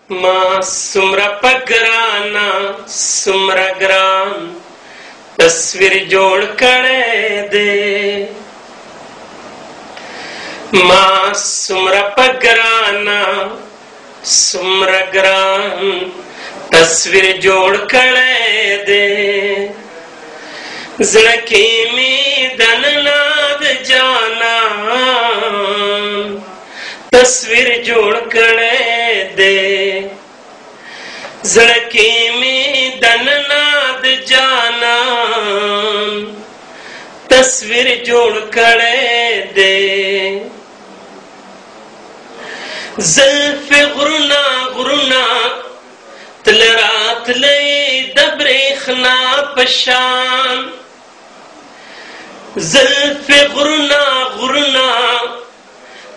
मां सुमरा पगराना सुमरा ग्राम तस्वीर जोड़ कड़े दे। मां सुमरा पगराना सुमरा ग्राम तस्वीर जोड़ कड़े दे। ज़िंदगी में धननाद जाना तस्वीर जोड़ कड़े दे। ज़िंदगी में धननाद जाना तस्वीर जोड़ कड़े दे। ज़ुल्फ़े गुरुना गुरुना तल रात ले दबरेखना पशान। ज़ुल्फ़े गुरुना गुरुना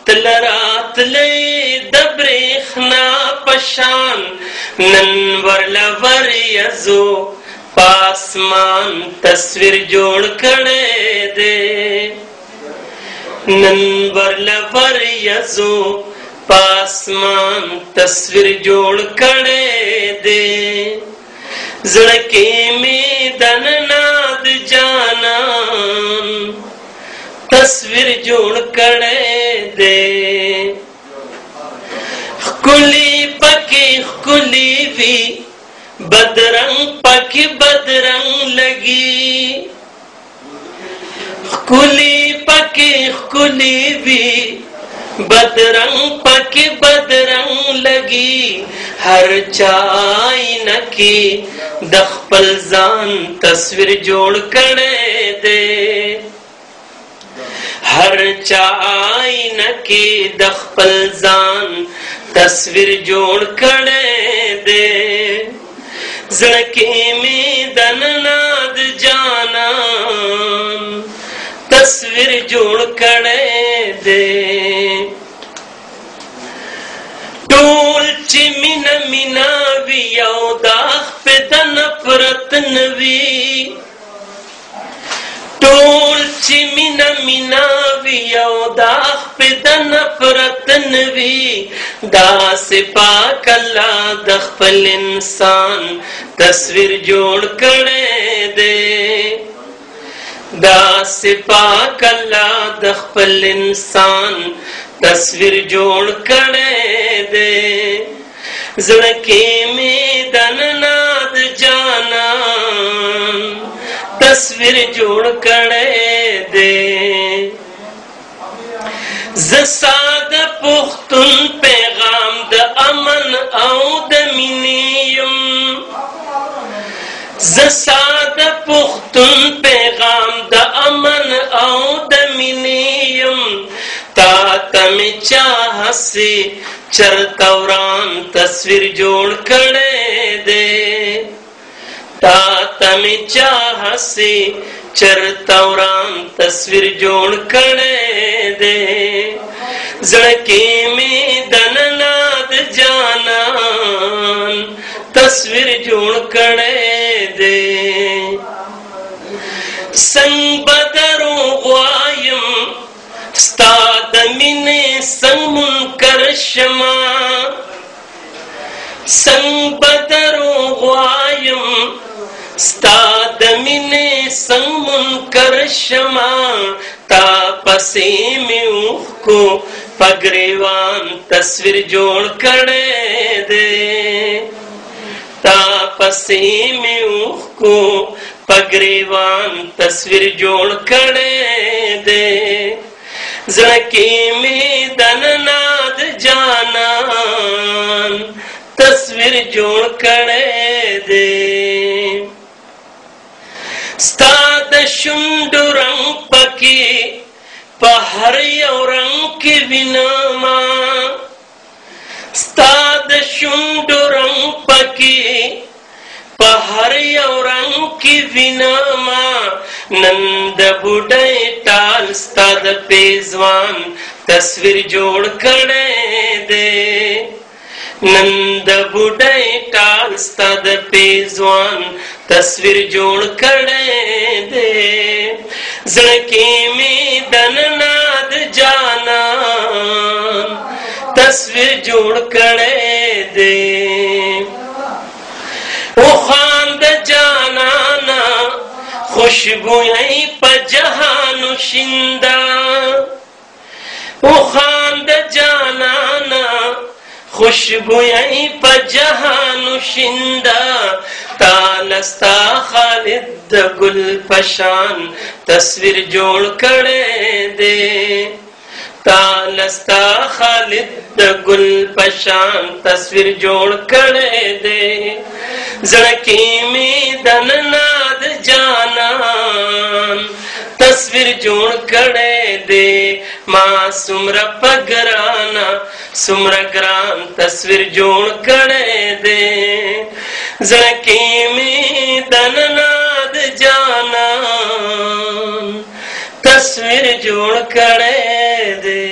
तल रात ले दबरेखना पशान। ननवर लवर यज़ो पासमान तस्वीर जोड़ कड़े दे। ननवर लवर यज़ो पासमान तस्वीर जोड़ कड़े दे। ज़िंदगी में धननाद जाना तस्वीर जोड़ कड़े दे। कुली पकी कुली भी बदरंग पकी बदरंग लगी। कुली पकी कुली भी बदरंग पकी बदरंग लगी। हर चाय नकी दखपल जान तस्वीर जोड़ कड़े दे। हर चाय नकी दखपल जान तस्वीर जोड़ कड़े दे। ज़िंदगी में धननाद जाना तस्वीर जोड़ कड़े दे। टोल चिमिन मिनावी यौदाख पे नफरत नवी। टोल चिमिन मिनावी यौदाख पे नफरत नवी। दास पाक अल्लाह दखपल इंसान तस्वीर जोड़ कड़े दे। दास पाक अल्लाह दखपल इंसान तस्वीर जोड़ कड़े दे। ज़िंदगी में धननाद जाना तस्वीर जोड़ कड़े दे। ज़साद पुख्तुन पैगाम द अमन औ द मिनीयम। ज़साद पुख्तुन पैगाम द अमन औ द मिनीयम। तातम चाह से चरतौरान तस्वीर जोड़ कड़े दे। तातम चाह से चरतौरान तस्वीर जोड़ कड़े दे। ज़िंदगी में धननाद जाना तस्वीर जोड़ कड़े दे। संग बदरो ग्वायम स्ताद मिने संग मुनकर शमा। संग बदरो ग्वायम स्ताद मिने संग मुनकर शमा। तापसे में को पगरेवान तस्वीर जोड़ कड़े दे। तापसे में को पगरेवान तस्वीर जोड़ कड़े दे। ज़िंदगी में धननाद जाना तस्वीर जोड़ कड़े दे। स्ताद शुंडु रंग पकी पहर रंग की विनमा। स्ताद शुंडु रंग पकी पहर रंग की विनमा। नंद बुढ़े टाल स्ताद पेजवान तस्वीर जोड़ कड़े दे। नंद बुढ़े टाल स्ताद पेजवान तस्वीर जोड़ कड़े दे। ज़िंदगी में धननाद जाना तस्वीर जोड़ कड़े दे ओ खांद जानाना खुशबुएं पजहान शिंदा ओ खांद जानाना खुशबुएं पजहान शिंदा तालस्ता खालिद गुल पशान तस्वीर जोड़ करे दे तालस्ता खालिद गुल पशान तस्वीर जोड़ करे दे जड़की में दननाद जानान तस्वीर जोड़ करे दे मां सुमरा पगराना सुमरा ग्राम तस्वीर जोड़ करे दे जड़की में दननाद जानान तस्वीर जोड़ करे दे।